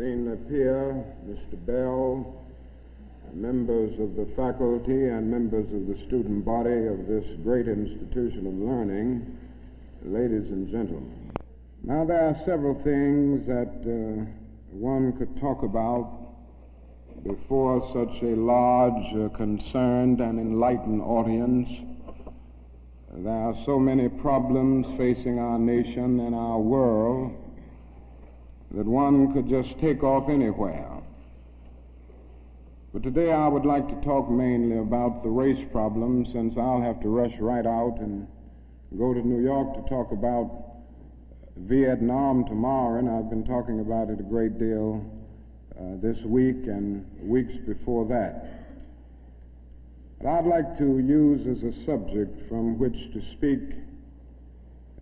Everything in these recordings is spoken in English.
Dean Napier, Mr. Bell, members of the faculty and members of the student body of this great institution of learning, ladies and gentlemen. Now, there are several things that one could talk about before such a large, concerned, and enlightened audience. There are so many problems facing our nation and our world that one could just take off anywhere. But today I would like to talk mainly about the race problem, since I'll have to rush right out and go to New York to talk about Vietnam tomorrow, and I've been talking about it a great deal this week and weeks before that. But I'd like to use as a subject from which to speak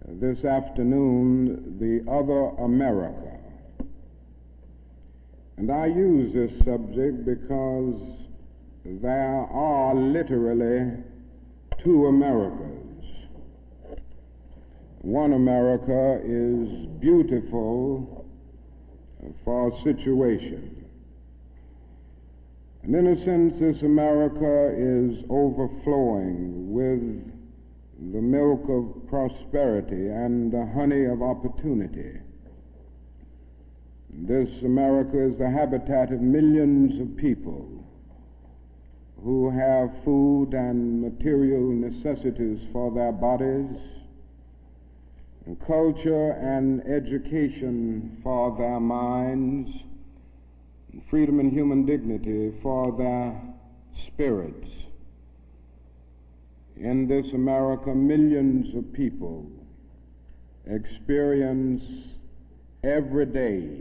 this afternoon the other America. And I use this subject because there are literally two Americas. One America is beautiful for a situation. And in a sense, this America is overflowing with the milk of prosperity and the honey of opportunity. This America is the habitat of millions of people who have food and material necessities for their bodies, and culture and education for their minds, and freedom and human dignity for their spirits. In this America, millions of people experience every day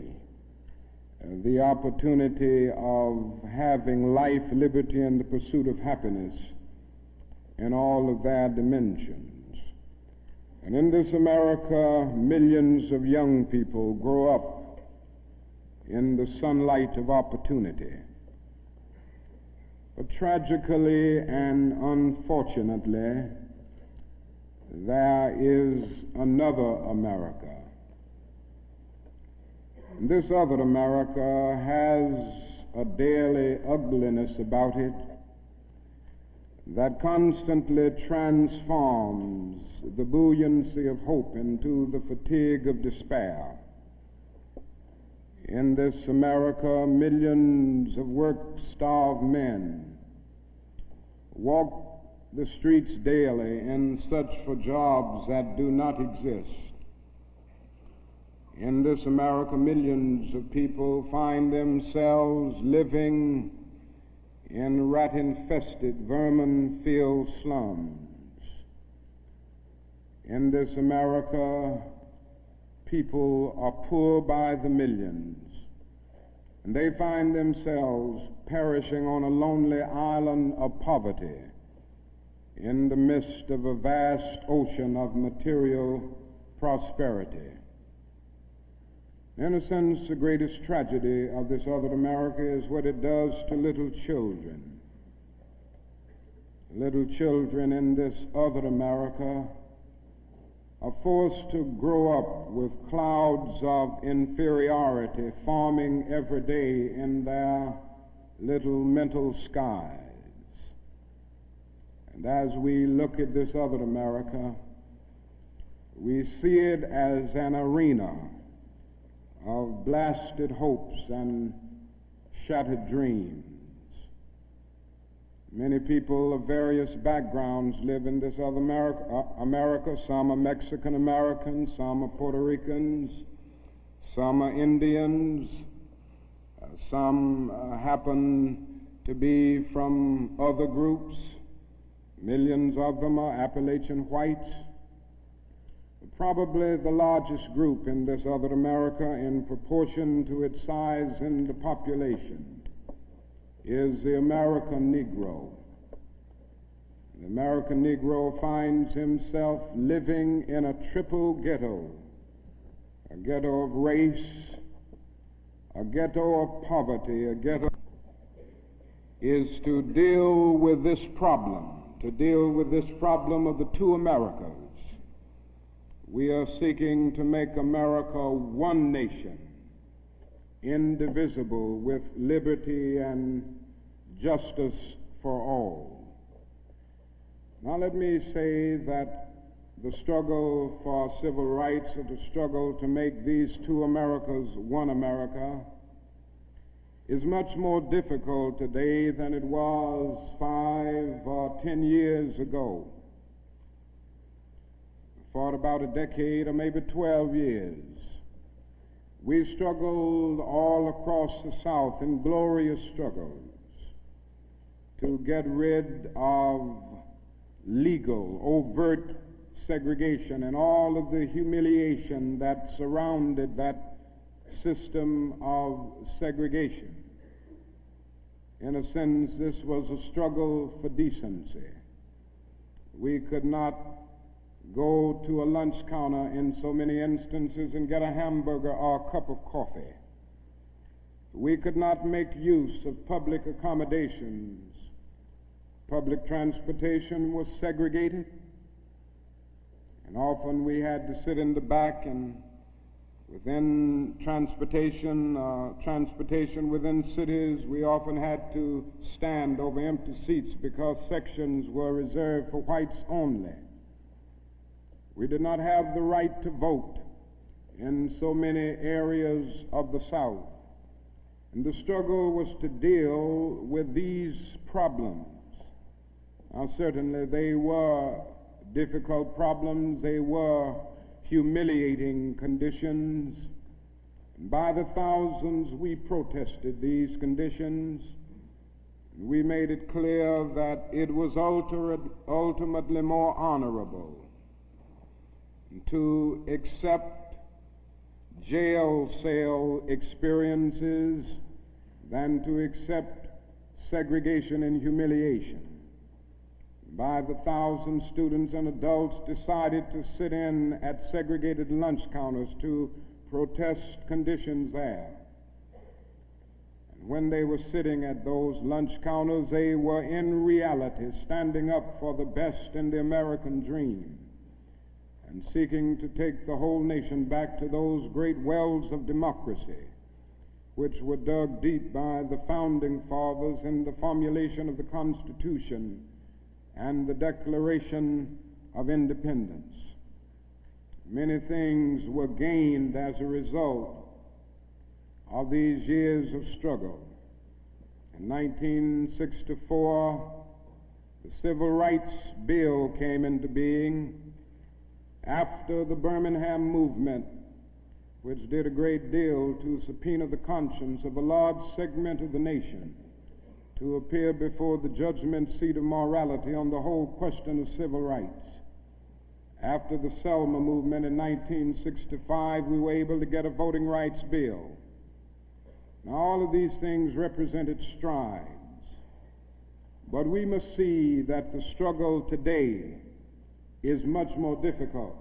the opportunity of having life, liberty, and the pursuit of happiness in all of their dimensions. And in this America, millions of young people grow up in the sunlight of opportunity. But tragically and unfortunately, there is another America. And this other America has a daily ugliness about it that constantly transforms the buoyancy of hope into the fatigue of despair. In this America, millions of work-starved men walk the streets daily in search for jobs that do not exist. In this America, millions of people find themselves living in rat-infested, vermin-filled slums. In this America, people are poor by the millions, and they find themselves perishing on a lonely island of poverty in the midst of a vast ocean of material prosperity. In a sense, the greatest tragedy of this other America is what it does to little children. Little children in this other America are forced to grow up with clouds of inferiority forming every day in their little mental skies. And as we look at this other America, we see it as an arena of blasted hopes and shattered dreams. Many people of various backgrounds live in this other America. Some are Mexican Americans, some are Puerto Ricans, some are Indians, some happen to be from other groups. Millions of them are Appalachian whites. Probably the largest group in this other America, in proportion to its size in the population, is the American Negro. The American Negro finds himself living in a triple ghetto, a ghetto of race, a ghetto of poverty, a ghetto is to deal with this problem of the two Americas. We are seeking to make America one nation, indivisible, with liberty and justice for all. Now let me say that the struggle for civil rights, or the struggle to make these two Americas one America, is much more difficult today than it was 5 or 10 years ago. For about a decade or maybe 12 years, we struggled all across the South in glorious struggles to get rid of legal, overt segregation and all of the humiliation that surrounded that system of segregation. In a sense, this was a struggle for decency. We could not go to a lunch counter in so many instances and get a hamburger or a cup of coffee. We could not make use of public accommodations. Public transportation was segregated, and often we had to sit in the back, and within transportation within cities, we often had to stand over empty seats because sections were reserved for whites only. We did not have the right to vote in so many areas of the South. And the struggle was to deal with these problems. Now, certainly they were difficult problems. They were humiliating conditions. And by the thousands, we protested these conditions. We made it clear that it was ultimately more honorable to accept jail cell experiences than to accept segregation and humiliation. By the thousands, students and adults decided to sit in at segregated lunch counters to protest conditions there. And when they were sitting at those lunch counters, they were in reality standing up for the best in the American dream and seeking to take the whole nation back to those great wells of democracy which were dug deep by the founding fathers in the formulation of the Constitution and the Declaration of Independence. Many things were gained as a result of these years of struggle. In 1964, the Civil Rights Bill came into being after the Birmingham movement, which did a great deal to subpoena the conscience of a large segment of the nation to appear before the judgment seat of morality on the whole question of civil rights. After the Selma movement in 1965, we were able to get a voting rights bill. Now, all of these things represented strides, but we must see that the struggle today is much more difficult.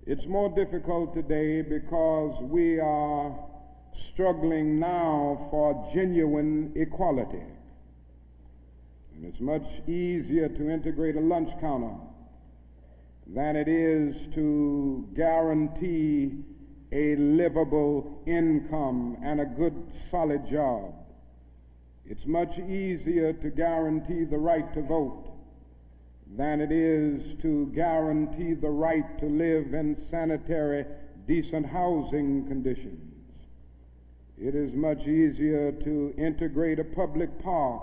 It's more difficult today because we are struggling now for genuine equality. And it's much easier to integrate a lunch counter than it is to guarantee a livable income and a good, solid job. It's much easier to guarantee the right to vote than it is to guarantee the right to live in sanitary, decent housing conditions. It is much easier to integrate a public park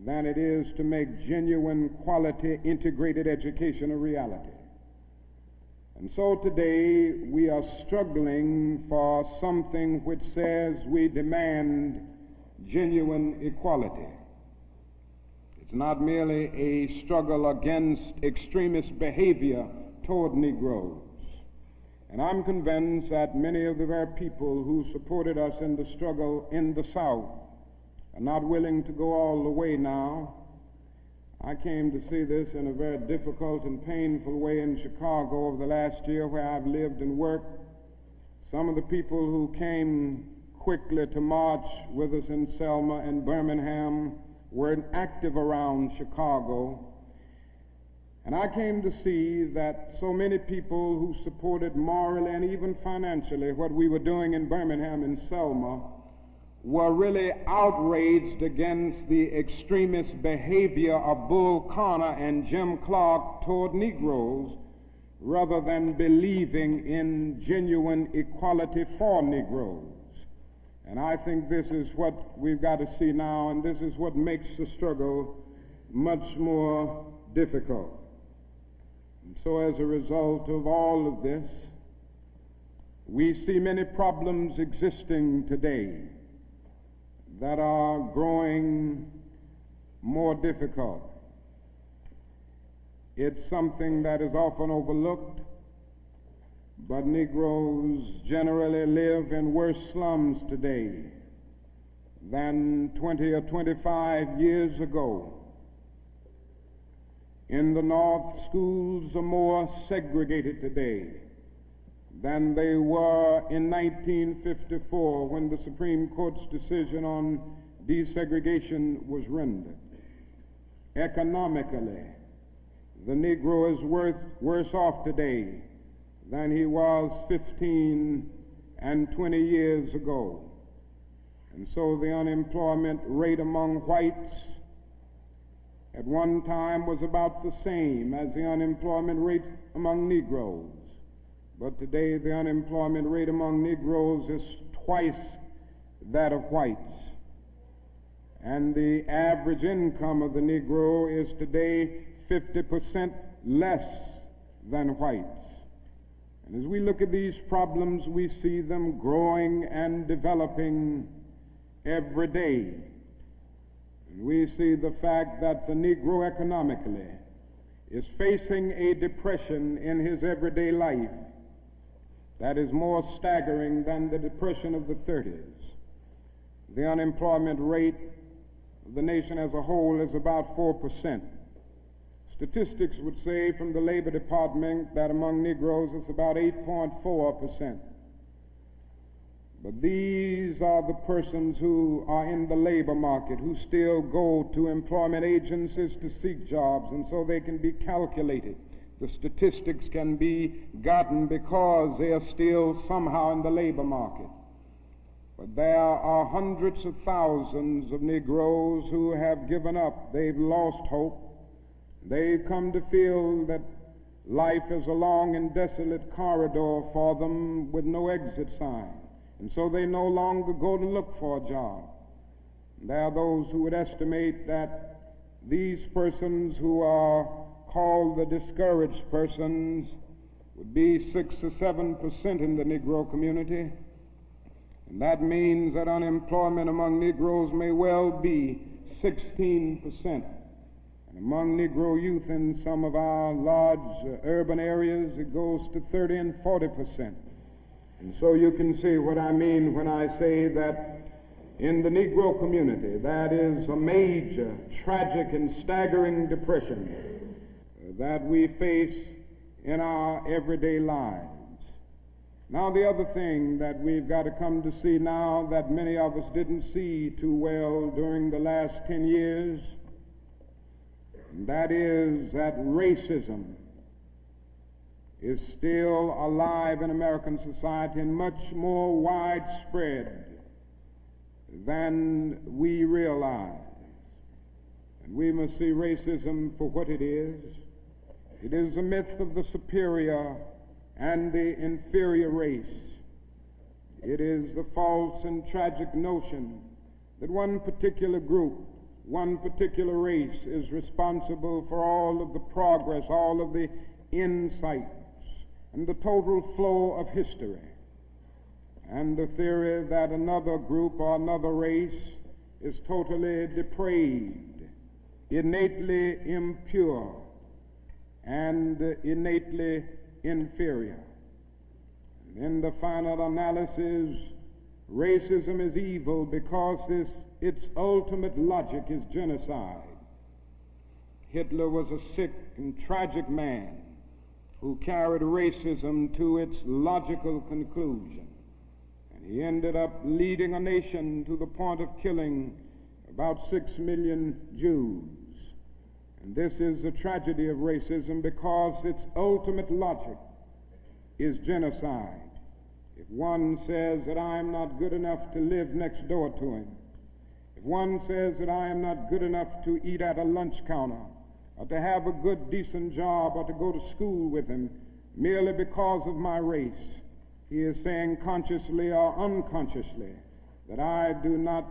than it is to make genuine, quality, integrated education a reality. And so today we are struggling for something which says we demand genuine equality. It's not merely a struggle against extremist behavior toward Negroes. And I'm convinced that many of the very people who supported us in the struggle in the South are not willing to go all the way now. I came to see this in a very difficult and painful way in Chicago over the last year, where I've lived and worked. Some of the people who came quickly to march with us in Selma and Birmingham were active around Chicago. And I came to see that so many people who supported morally and even financially what we were doing in Birmingham and Selma were really outraged against the extremist behavior of Bull Connor and Jim Clark toward Negroes, rather than believing in genuine equality for Negroes. And I think this is what we've got to see now, and this is what makes the struggle much more difficult. And so as a result of all of this, we see many problems existing today that are growing more difficult. It's something that is often overlooked, but Negroes generally live in worse slums today than 20 or 25 years ago. In the North, schools are more segregated today than they were in 1954 when the Supreme Court's decision on desegregation was rendered. Economically, the Negro is worse off today than he was 15 and 20 years ago. And so the unemployment rate among whites at one time was about the same as the unemployment rate among Negroes. But today the unemployment rate among Negroes is twice that of whites. And the average income of the Negro is today 50% less than whites. And as we look at these problems, we see them growing and developing every day. And we see the fact that the Negro economically is facing a depression in his everyday life that is more staggering than the depression of the 30s. The unemployment rate of the nation as a whole is about 4%. Statistics would say from the Labor Department that among Negroes it's about 8.4%. But these are the persons who are in the labor market, who still go to employment agencies to seek jobs, and so they can be calculated. The statistics can be gotten because they are still somehow in the labor market. But there are hundreds of thousands of Negroes who have given up. They've lost hope. They've come to feel that life is a long and desolate corridor for them with no exit sign. And so they no longer go to look for a job. There are those who would estimate that these persons who are called the discouraged persons would be 6 or 7% in the Negro community. And that means that unemployment among Negroes may well be 16%. And among Negro youth in some of our large urban areas, it goes to 30 and 40%. And so you can see what I mean when I say that in the Negro community, that is a major, tragic, and staggering depression that we face in our everyday lives. Now, the other thing that we've got to come to see now that many of us didn't see too well during the last 10 years, and that is that racism is still alive in American society and much more widespread than we realize. And we must see racism for what it is. It is a myth of the superior and the inferior race. It is the false and tragic notion that one particular group, one particular race is responsible for all of the progress, all of the insight, and the total flow of history. And the theory that another group or another race is totally depraved, innately impure, and innately inferior. And in the final analysis, racism is evil because its ultimate logic is genocide. Hitler was a sick and tragic man who carried racism to its logical conclusion. And he ended up leading a nation to the point of killing about 6 million Jews. And this is the tragedy of racism, because its ultimate logic is genocide. If one says that I am not good enough to live next door to him, if one says that I am not good enough to eat at a lunch counter, or to have a good, decent job, or to go to school with him, merely because of my race, he is saying consciously or unconsciously that I do not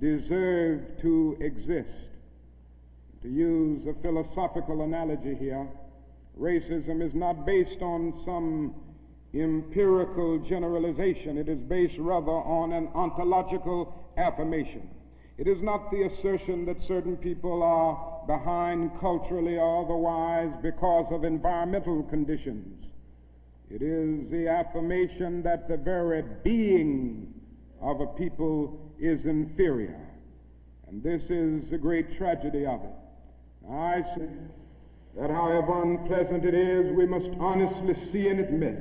deserve to exist. To use a philosophical analogy here, racism is not based on some empirical generalization. It is based rather on an ontological affirmation. It is not the assertion that certain people are behind culturally or otherwise because of environmental conditions. It is the affirmation that the very being of a people is inferior. And this is the great tragedy of it. I say that however unpleasant it is, we must honestly see and admit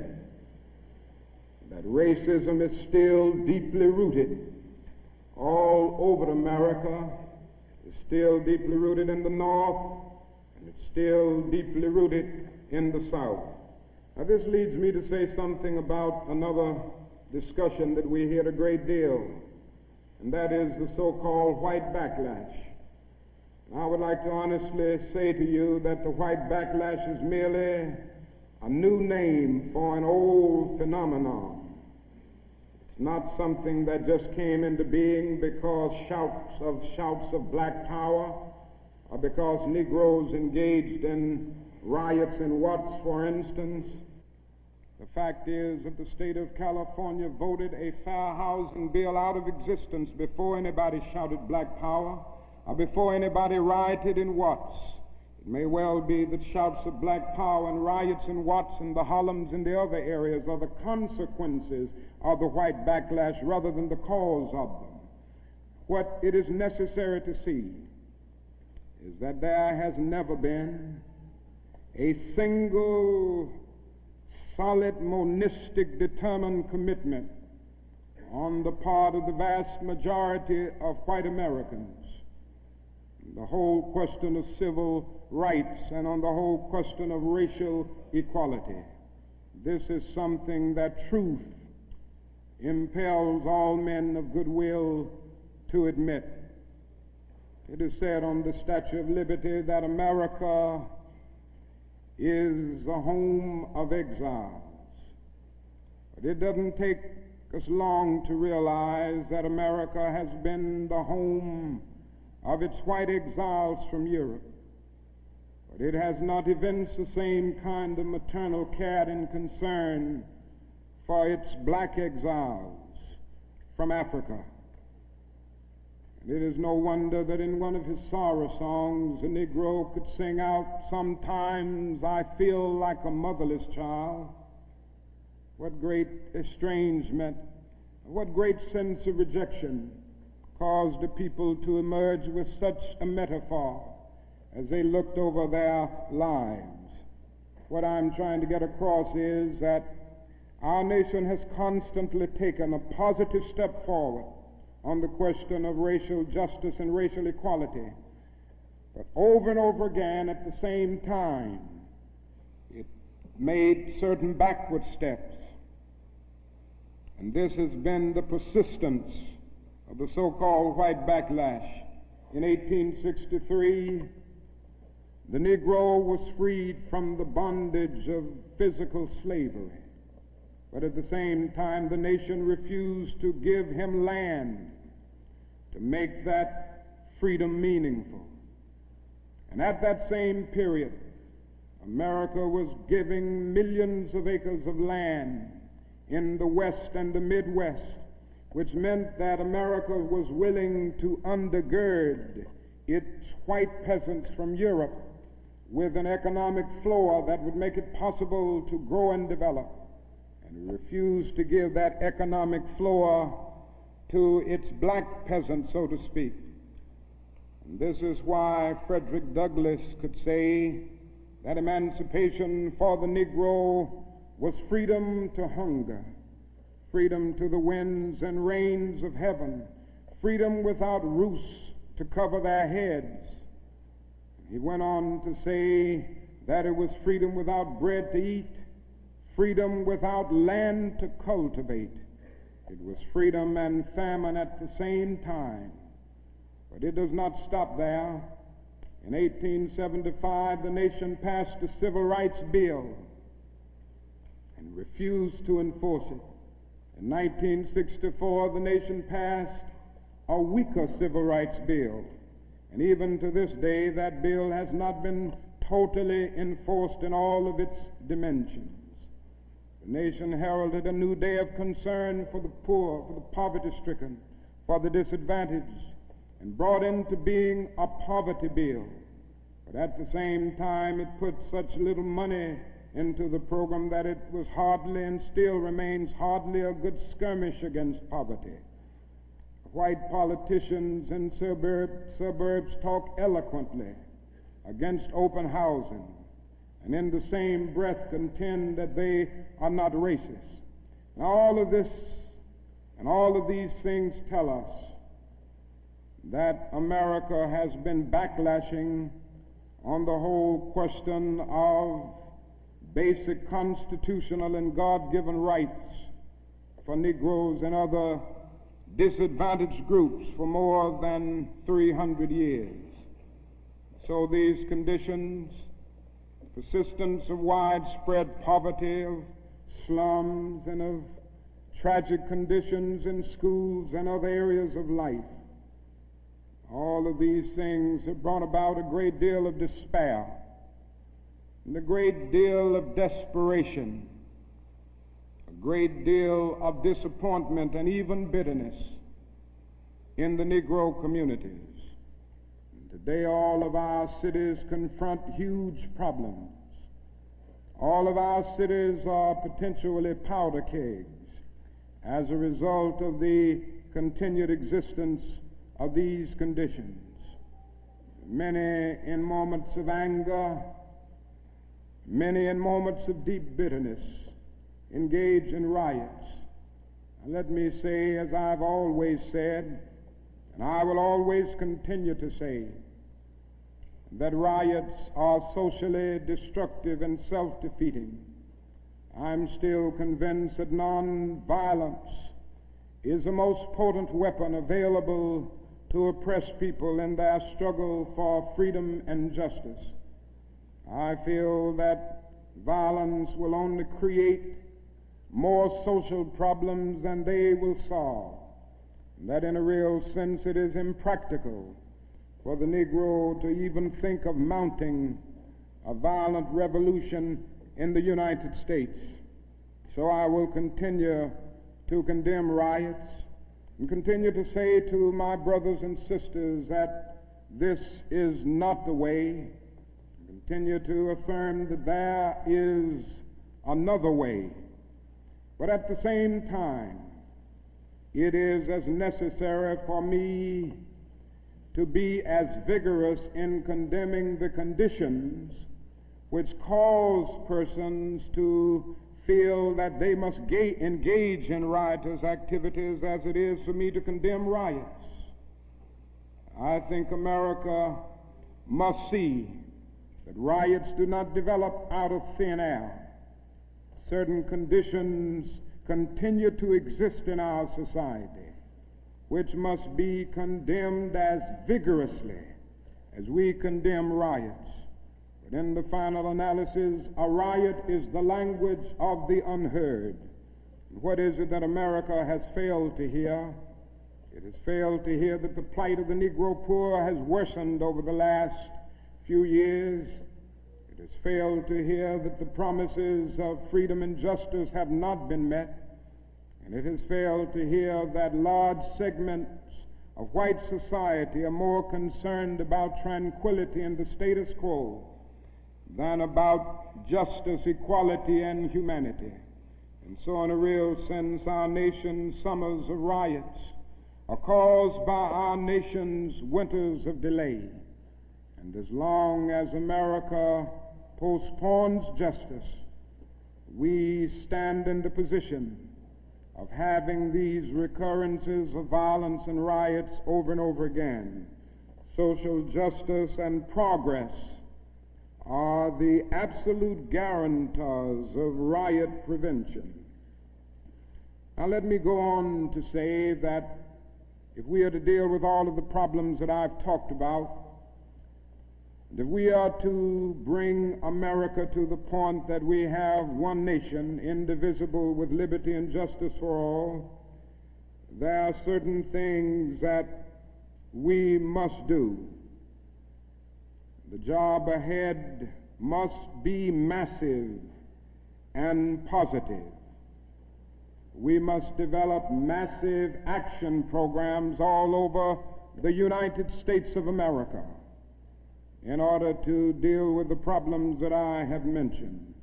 that racism is still deeply rooted all over America. It's still deeply rooted in the North, and it's still deeply rooted in the South. Now this leads me to say something about another discussion that we hear a great deal, and that is the so-called white backlash. I would like to honestly say to you that the white backlash is merely a new name for an old phenomenon. It's not something that just came into being because shouts of black power, or because Negroes engaged in riots in Watts, for instance. The fact is that the state of California voted a fair housing bill out of existence before anybody shouted black power, or before anybody rioted in Watts. It may well be that shouts of black power and riots in Watts and the Harlems and the other areas are the consequences of the white backlash rather than the cause of them. What it is necessary to see is that there has never been a single solid, monistic, determined commitment on the part of the vast majority of white Americans, the whole question of civil rights and on the whole question of racial equality. This is something that truth impels all men of goodwill to admit. It is said on the Statue of Liberty that America is the home of exiles. But it doesn't take us long to realize that America has been the home of its white exiles from Europe. But it has not evinced the same kind of maternal care and concern for its black exiles from Africa. And it is no wonder that in one of his sorrow songs, a Negro could sing out, "Sometimes I feel like a motherless child." What great estrangement, what great sense of rejection caused the people to emerge with such a metaphor as they looked over their lives. What I'm trying to get across is that our nation has constantly taken a positive step forward on the question of racial justice and racial equality. But over and over again, at the same time, it made certain backward steps. And this has been the persistence of the so-called white backlash. In 1863, the Negro was freed from the bondage of physical slavery. But at the same time, the nation refused to give him land to make that freedom meaningful. And at that same period, America was giving millions of acres of land in the West and the Midwest, which meant that America was willing to undergird its white peasants from Europe with an economic floor that would make it possible to grow and develop. And refused to give that economic floor to its black peasants, so to speak. And this is why Frederick Douglass could say that emancipation for the Negro was freedom to hunger, freedom to the winds and rains of heaven, freedom without roofs to cover their heads. He went on to say that it was freedom without bread to eat, freedom without land to cultivate. It was freedom and famine at the same time. But it does not stop there. In 1875, the nation passed the Civil Rights Bill and refused to enforce it. In 1964, the nation passed a weaker Civil Rights Bill. And even to this day, that bill has not been totally enforced in all of its dimensions. The nation heralded a new day of concern for the poor, for the poverty-stricken, for the disadvantaged, and brought into being a poverty bill. But at the same time, it put such little money into the program that it was hardly and still remains hardly a good skirmish against poverty. White politicians in suburbs talk eloquently against open housing, and in the same breath contend that they are not racist. And all of this and all of these things tell us that America has been backlashing on the whole question of basic constitutional and God-given rights for Negroes and other disadvantaged groups for more than 300 years. So these conditions, persistence of widespread poverty, of slums, and of tragic conditions in schools and other areas of life, all of these things have brought about a great deal of despair and a great deal of desperation, a great deal of disappointment and even bitterness in the Negro communities. And today all of our cities confront huge problems. All of our cities are potentially powder kegs as a result of the continued existence of these conditions. Many in moments of anger, many in moments of deep bitterness, engage in riots. And let me say, as I've always said, and I will always continue to say, that riots are socially destructive and self-defeating. I'm still convinced that nonviolence is the most potent weapon available to oppress people in their struggle for freedom and justice. I feel that violence will only create more social problems than they will solve, and that in a real sense it is impractical for the Negro to even think of mounting a violent revolution in the United States. So I will continue to condemn riots and continue to say to my brothers and sisters that this is not the way. Continue to affirm that there is another way. But at the same time, it is as necessary for me to be as vigorous in condemning the conditions which cause persons to feel that they must engage in riotous activities as it is for me to condemn riots. I think America must see that riots do not develop out of thin air. Certain conditions continue to exist in our society, which must be condemned as vigorously as we condemn riots. But in the final analysis, a riot is the language of the unheard. And what is it that America has failed to hear? It has failed to hear that the plight of the Negro poor has worsened over the last few years. It has failed to hear that the promises of freedom and justice have not been met. And it has failed to hear that large segments of white society are more concerned about tranquility and the status quo than about justice, equality, and humanity. And so in a real sense, our nation's summers of riots are caused by our nation's winters of delay. And as long as America postpones justice, we stand in the position of having these recurrences of violence and riots over and over again. social justice, and progress are the absolute guarantors of riot prevention. Now let me go on to say that if we are to deal with all of the problems that I've talked about, and if we are to bring America to the point that we have one nation, indivisible, with liberty and justice for all, there are certain things that we must do. The job ahead must be massive and positive. We must develop massive action programs all over the United States of America in order to deal with the problems that I have mentioned.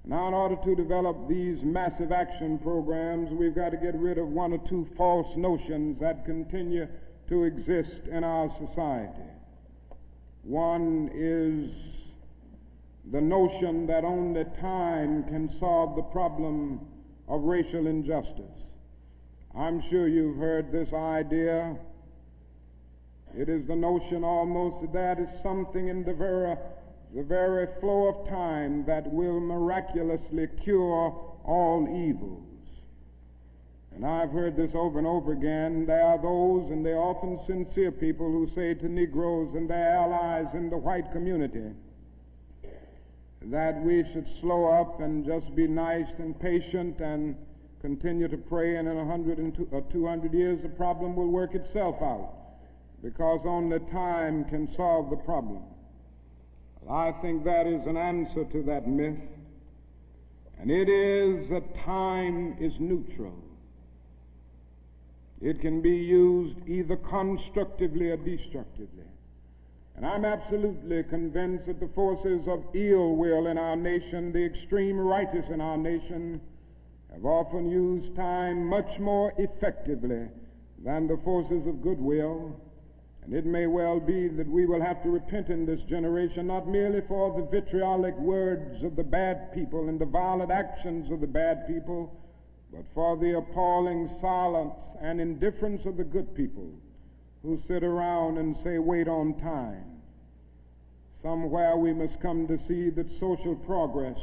Now, in order to develop these massive action programs, we've got to get rid of one or two false notions that continue to exist in our society. One is the notion that only time can solve the problem of racial injustice. I'm sure you've heard this idea. It is the notion almost that is something in the very flow of time that will miraculously cure all evils. And I've heard this over and over again. There are those, and they're often sincere people, who say to Negroes and their allies in the white community that we should slow up and just be nice and patient and continue to pray, and in 100 or 200 years the problem will work itself out, because only time can solve the problem. I think that is an answer to that myth, and it is that time is neutral. It can be used either constructively or destructively. And I'm absolutely convinced that the forces of ill will in our nation, the extreme righteous in our nation, have often used time much more effectively than the forces of goodwill. And it may well be that we will have to repent in this generation, not merely for the vitriolic words of the bad people and the violent actions of the bad people, but for the appalling silence and indifference of the good people who sit around and say, wait on time. Somewhere we must come to see that social progress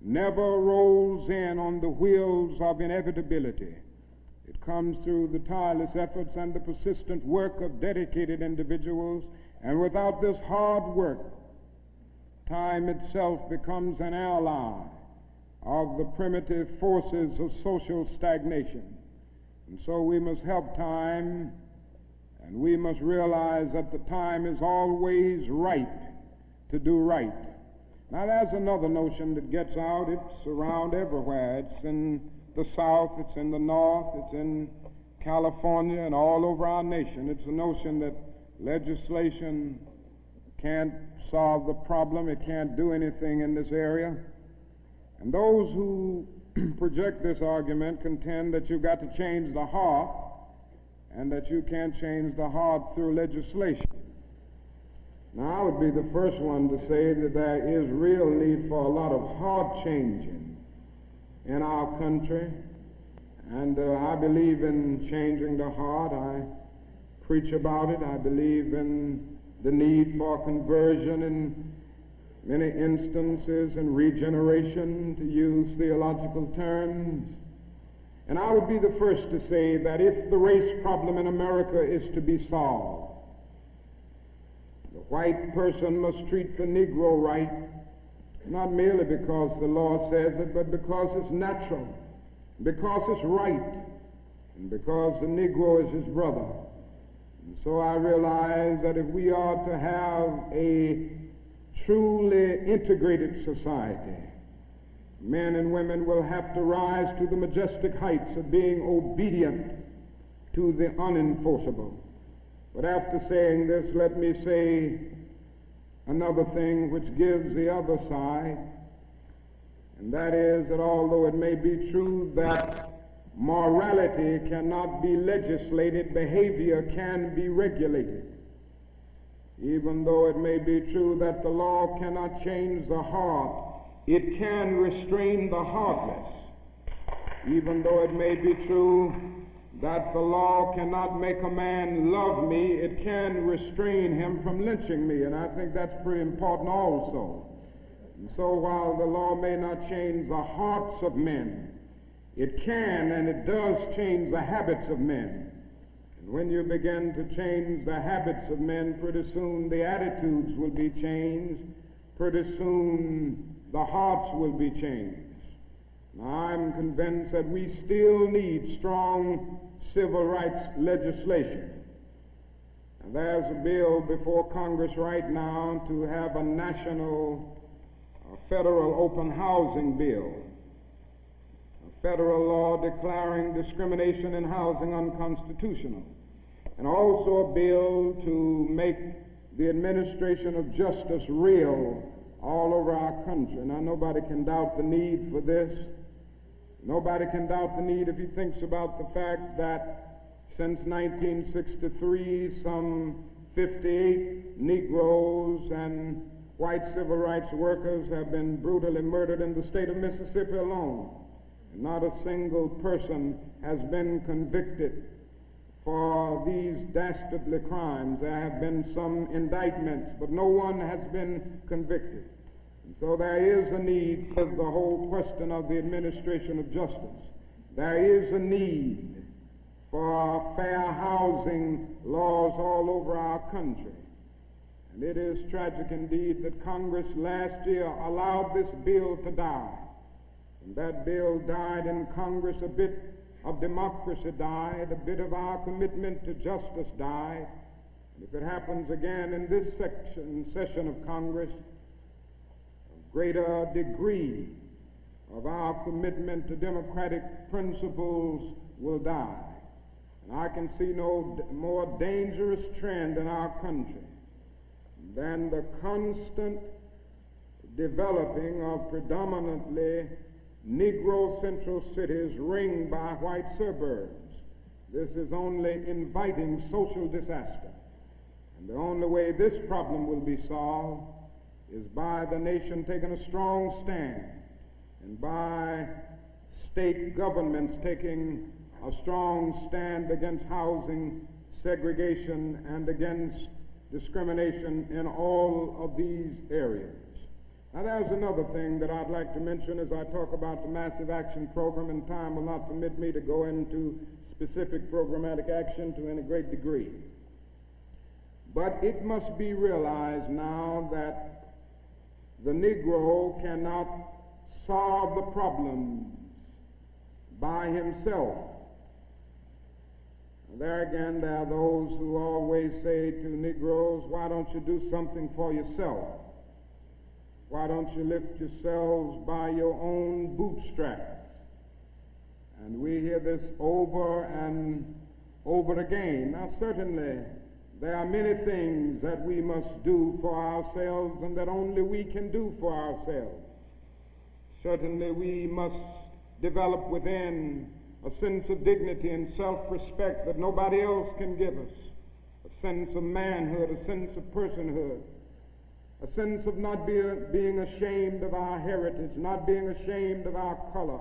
never rolls in on the wheels of inevitability. It comes through the tireless efforts and the persistent work of dedicated individuals, and without this hard work, time itself becomes an ally of the primitive forces of social stagnation. And so we must help time, and we must realize that the time is always right to do right. Now there's another notion that gets out. It's around everywhere. It's in the South, it's in the North, it's in California, and all over our nation. It's the notion that legislation can't solve the problem. It can't do anything in this area. And those who project this argument contend that you've got to change the heart, and that you can't change the heart through legislation. Now, I would be the first one to say that there is real need for a lot of heart changing in our country, and I believe in changing the heart. I preach about it. I believe in the need for conversion in many instances, and regeneration, to use theological terms. And I would be the first to say that if the race problem in America is to be solved, the white person must treat the Negro right, not merely because the law says it, but because it's natural, because it's right, and because the Negro is his brother. And so I realize that if we are to have a truly integrated society, men and women will have to rise to the majestic heights of being obedient to the unenforceable. But after saying this, let me say another thing which gives the other side, and that is that although it may be true that morality cannot be legislated, behavior can be regulated. Even though it may be true that the law cannot change the heart, it can restrain the heartless. Even though it may be true that the law cannot make a man love me, it can restrain him from lynching me, and I think that's pretty important also. And so while the law may not change the hearts of men, it can and it does change the habits of men. And when you begin to change the habits of men, pretty soon the attitudes will be changed, pretty soon the hearts will be changed. Now, I'm convinced that we still need strong civil rights legislation. And there's a bill before Congress right now to have a national federal open housing bill, a federal law declaring discrimination in housing unconstitutional, and also a bill to make the administration of justice real all over our country. Now, nobody can doubt the need for this. Nobody can doubt the need if he thinks about the fact that since 1963, some 58 Negroes and white civil rights workers have been brutally murdered in the state of Mississippi alone. And not a single person has been convicted for these dastardly crimes. There have been some indictments, but no one has been convicted. And so there is a need for the whole question of the administration of justice. There is a need for fair housing laws all over our country. And it is tragic indeed that Congress last year allowed this bill to die. And that bill died in Congress. A bit of democracy died, a bit of our commitment to justice died. And if it happens again in this session of Congress, a greater degree of our commitment to democratic principles will die. And I can see no more dangerous trend in our country than the constant developing of predominantly Negro central cities ringed by white suburbs. This is only inviting social disaster. And the only way this problem will be solved is by the nation taking a strong stand and by state governments taking a strong stand against housing segregation and against discrimination in all of these areas. Now, there's another thing that I'd like to mention as I talk about the Massive Action Program, and time will not permit me to go into specific programmatic action to any great degree. But it must be realized now that the Negro cannot solve the problems by himself. There again, there are those who always say to Negroes, why don't you do something for yourself? Why don't you lift yourselves by your own bootstraps? And we hear this over and over again. Now, certainly, there are many things that we must do for ourselves and that only we can do for ourselves. Certainly, we must develop within a sense of dignity and self-respect that nobody else can give us, a sense of manhood, a sense of personhood, a sense of not being ashamed of our heritage, not being ashamed of our color.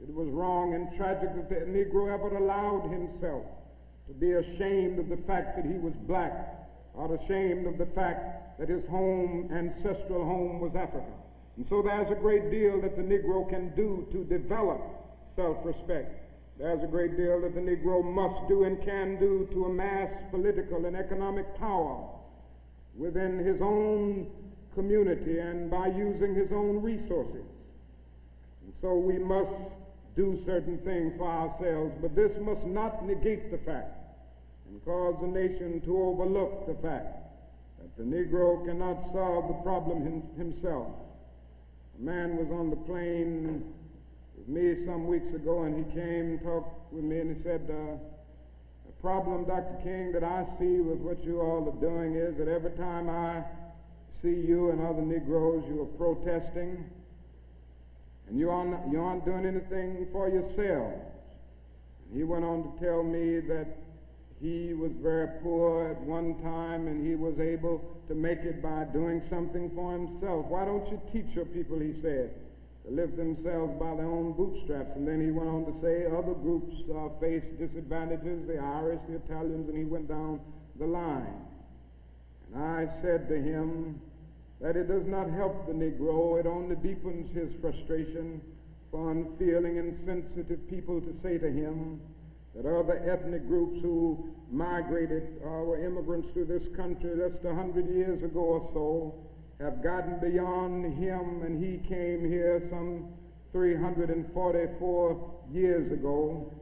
It was wrong and tragic that the Negro ever allowed himself to be ashamed of the fact that he was black, or ashamed of the fact that his ancestral home was Africa. And so there's a great deal that the Negro can do to develop self-respect. There's a great deal that the Negro must do and can do to amass political and economic power within his own community and by using his own resources. And so we must do certain things for ourselves, but this must not negate the fact and cause the nation to overlook the fact that the Negro cannot solve the problem himself. A man was on the plane with me some weeks ago, and he came and talked with me, and he said, the problem, Dr. King, that I see with what you all are doing is that every time I see you and other Negroes, you are protesting, and you aren't doing anything for yourselves. And he went on to tell me that he was very poor at one time, and he was able to make it by doing something for himself. Why don't you teach your people, he said, to lift themselves by their own bootstraps. And then he went on to say other groups face disadvantages, the Irish, the Italians, and he went down the line. And I said to him that it does not help the Negro, it only deepens his frustration for unfeeling and sensitive people to say to him that other ethnic groups who migrated were immigrants to this country just 100 years ago or so have gotten beyond him, and he came here some 344 years ago.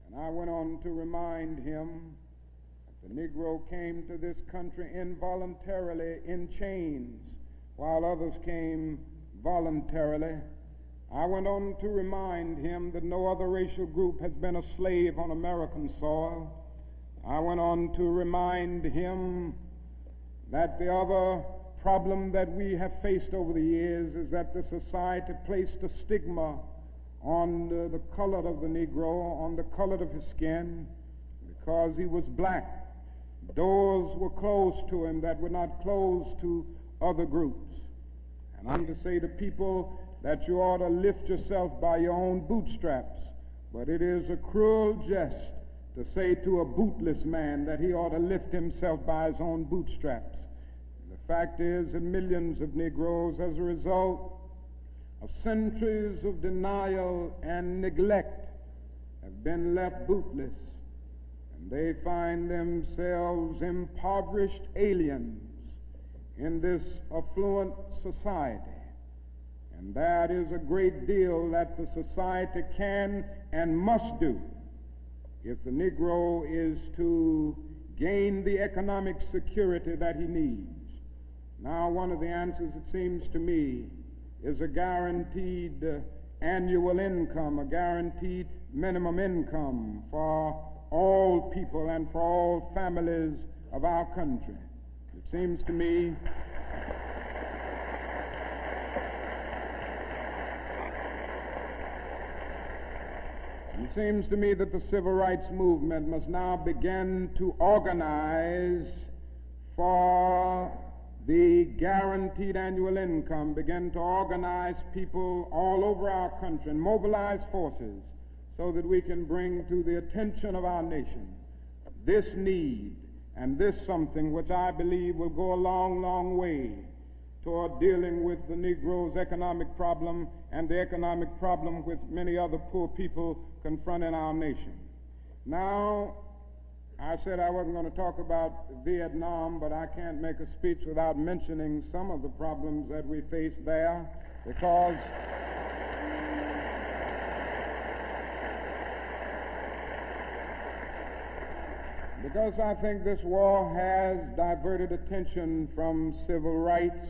And I went on to remind him that the Negro came to this country involuntarily in chains, while others came voluntarily. I went on to remind him that no other racial group has been a slave on American soil. I went on to remind him that the other problem that we have faced over the years is that the society placed a stigma on the color of the Negro, on the color of his skin, because he was black. Doors were closed to him that were not closed to other groups. And I'm to say to people that you ought to lift yourself by your own bootstraps, but it is a cruel jest to say to a bootless man that he ought to lift himself by his own bootstraps. The fact is that millions of Negroes, as a result of centuries of denial and neglect, have been left bootless, and they find themselves impoverished aliens in this affluent society. And that is a great deal that the society can and must do if the Negro is to gain the economic security that he needs. Now, one of the answers, it seems to me, is a guaranteed annual income, a guaranteed minimum income for all people and for all families of our country. It seems to me that the civil rights movement must now begin to organize for the guaranteed annual income, begin to organize people all over our country and mobilize forces so that we can bring to the attention of our nation this need and this something which I believe will go a long, long way toward dealing with the Negro's economic problem and the economic problem which many other poor people confronting our nation. Now, I said I wasn't going to talk about Vietnam, but I can't make a speech without mentioning some of the problems that we face there, because I think this war has diverted attention from civil rights.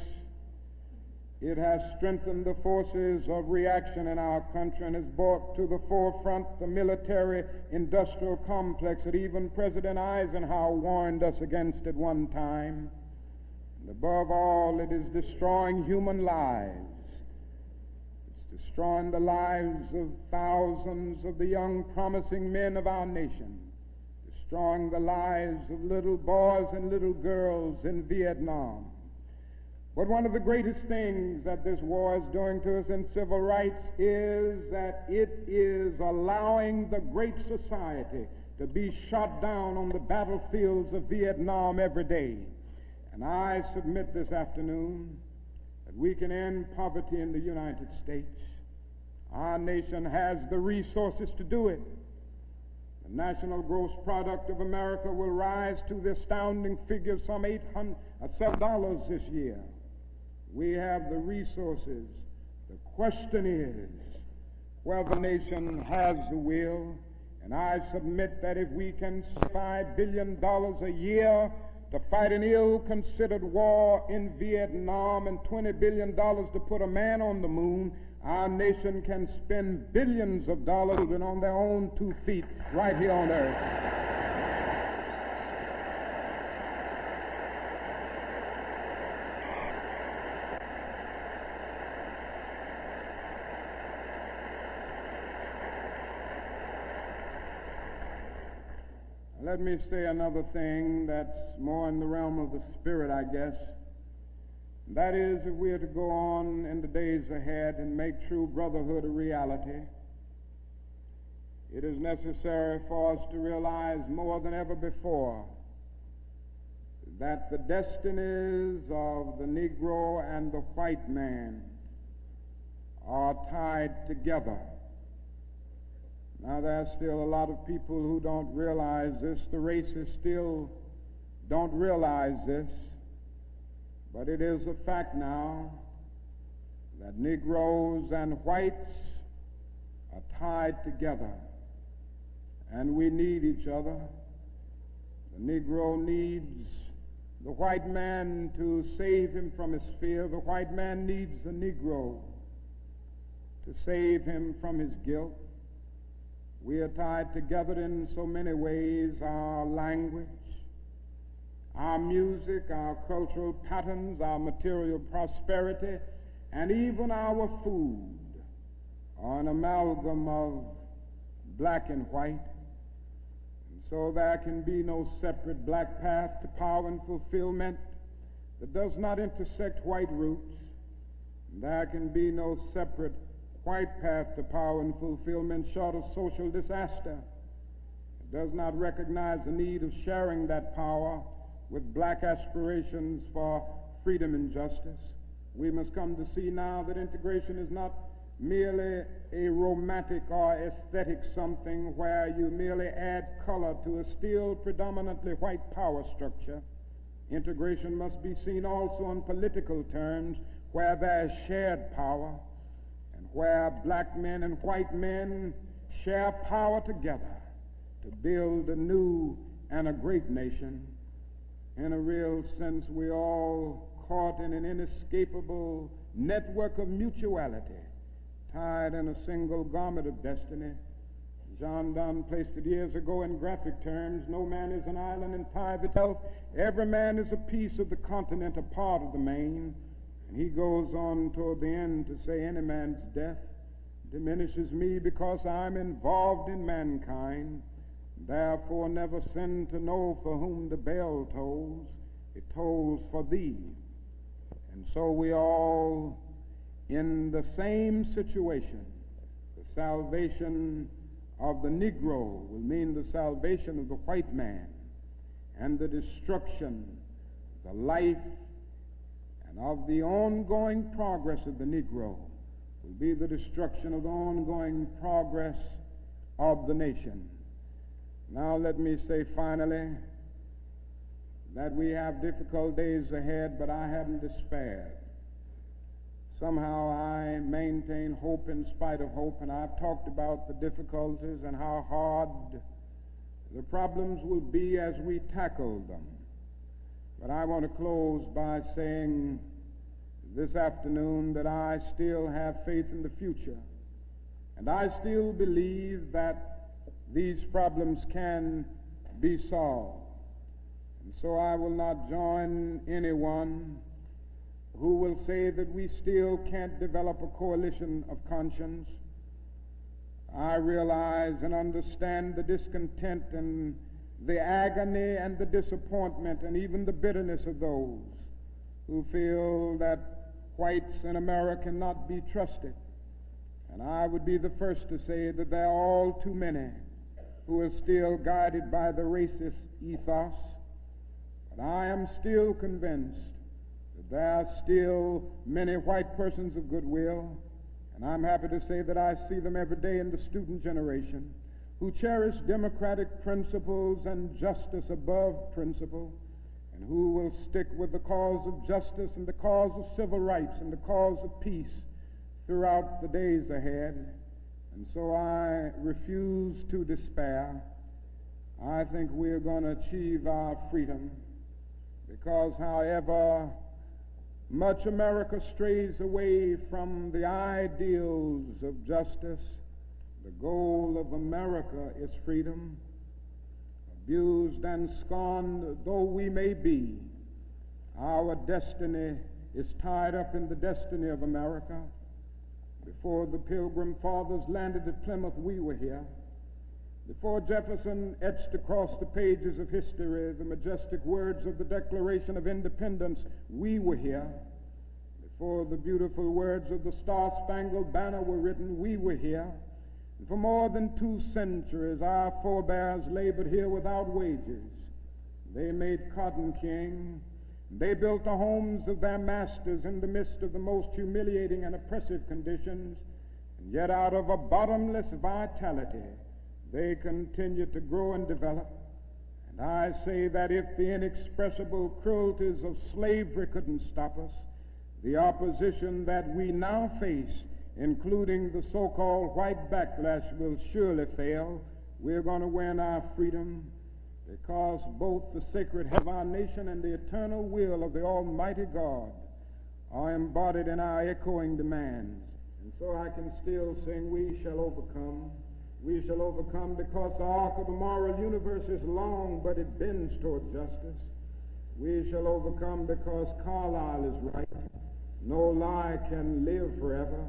It has strengthened the forces of reaction in our country and has brought to the forefront the military-industrial complex that even President Eisenhower warned us against at one time. And above all, it is destroying human lives. It's destroying the lives of thousands of the young, promising men of our nation, destroying the lives of little boys and little girls in Vietnam. But one of the greatest things that this war is doing to us in civil rights is that it is allowing the great society to be shot down on the battlefields of Vietnam every day. And I submit this afternoon that we can end poverty in the United States. Our nation has the resources to do it. The national gross product of America will rise to the astounding figure of some $7 this year. We have the resources. The question is whether the nation has the will. And I submit that if we can spend $5 billion a year to fight an ill-considered war in Vietnam and $20 billion to put a man on the moon, our nation can spend billions of dollars on their own 2 feet right here on earth. Let me say another thing that's more in the realm of the spirit, I guess. That is, if we are to go on in the days ahead and make true brotherhood a reality, it is necessary for us to realize more than ever before that the destinies of the Negro and the white man are tied together. Now, there's still a lot of people who don't realize this. The racists still don't realize this. But it is a fact now that Negroes and whites are tied together, and we need each other. The Negro needs the white man to save him from his fear. The white man needs the Negro to save him from his guilt. We are tied together in so many ways: our language, our music, our cultural patterns, our material prosperity, and even our food are an amalgam of black and white. And so there can be no separate black path to power and fulfillment that does not intersect white roots. There can be no separate white path to power and fulfillment short of social disaster. It does not recognize the need of sharing that power with black aspirations for freedom and justice. We must come to see now that integration is not merely a romantic or aesthetic something where you merely add color to a still predominantly white power structure. Integration must be seen also in political terms, where there is shared power and where black men and white men share power together to build a new and a great nation. In a real sense, we're all caught in an inescapable network of mutuality, tied in a single garment of destiny. John Donne placed it years ago in graphic terms: no man is an island entire itself. Every man is a piece of the continent, a part of the main. And he goes on toward the end to say, any man's death diminishes me because I'm involved in mankind. Therefore never sin to know for whom the bell tolls. It tolls for thee. And so we all in the same situation. The salvation of the Negro will mean the salvation of the white man, and the destruction, the life, and of the ongoing progress of the Negro will be the destruction of the ongoing progress of the nation. Now let me say finally that we have difficult days ahead, but I haven't despaired. Somehow I maintain hope in spite of hope, and I've talked about the difficulties and how hard the problems will be as we tackle them. But I want to close by saying this afternoon that I still have faith in the future, and I still believe that these problems can be solved. And so I will not join anyone who will say that we still can't develop a coalition of conscience. I realize and understand the discontent and the agony and the disappointment and even the bitterness of those who feel that whites in America cannot be trusted. And I would be the first to say that there are all too many who are still guided by the racist ethos. But I am still convinced that there are still many white persons of goodwill, and I'm happy to say that I see them every day in the student generation, who cherish democratic principles and justice above principle, and who will stick with the cause of justice and the cause of civil rights and the cause of peace throughout the days ahead. And so I refuse to despair. I think we are going to achieve our freedom, because however much America strays away from the ideals of justice, the goal of America is freedom. Abused and scorned though we may be, our destiny is tied up in the destiny of America. Before the Pilgrim Fathers landed at Plymouth, we were here. Before Jefferson etched across the pages of history the majestic words of the Declaration of Independence, we were here. before the beautiful words of the Star-Spangled Banner were written, we were here. And for more than 2 centuries, our forebears labored here without wages. They made cotton king. They built the homes of their masters in the midst of the most humiliating and oppressive conditions. And yet out of a bottomless vitality, they continued to grow and develop. And I say that if the inexpressible cruelties of slavery couldn't stop us, the opposition that we now face, including the so-called white backlash, will surely fail. We're going to win our freedom, because both the sacred head of our nation and the eternal will of the Almighty God are embodied in our echoing demands. And so I can still sing, we shall overcome. We shall overcome because the arc of the moral universe is long, but it bends toward justice. We shall overcome because Carlyle is right. No lie can live forever.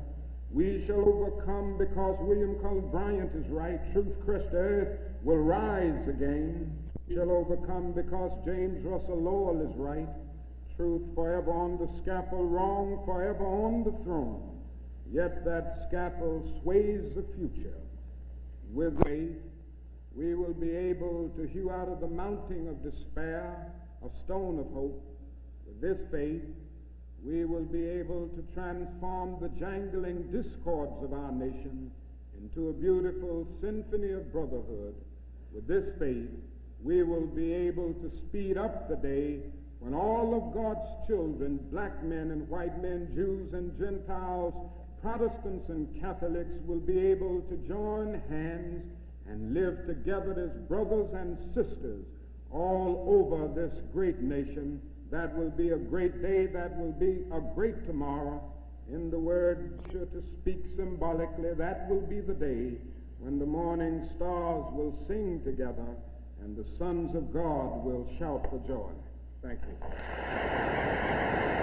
We shall overcome because William Cullen Bryant is right. Truth crushed earth will rise again. We shall overcome because James Russell Lowell is right. Truth forever on the scaffold, wrong forever on the throne. Yet that scaffold sways the future. With faith, we will be able to hew out of the mounting of despair a stone of hope. With this faith, we will be able to transform the jangling discords of our nation into a beautiful symphony of brotherhood. With this faith, we will be able to speed up the day when all of God's children, black men and white men, Jews and Gentiles, Protestants and Catholics, will be able to join hands and live together as brothers and sisters all over this great nation. That will be a great day. That will be a great tomorrow. In the word, to speak symbolically, that will be the day when the morning stars will sing together and the sons of God will shout for joy. Thank you.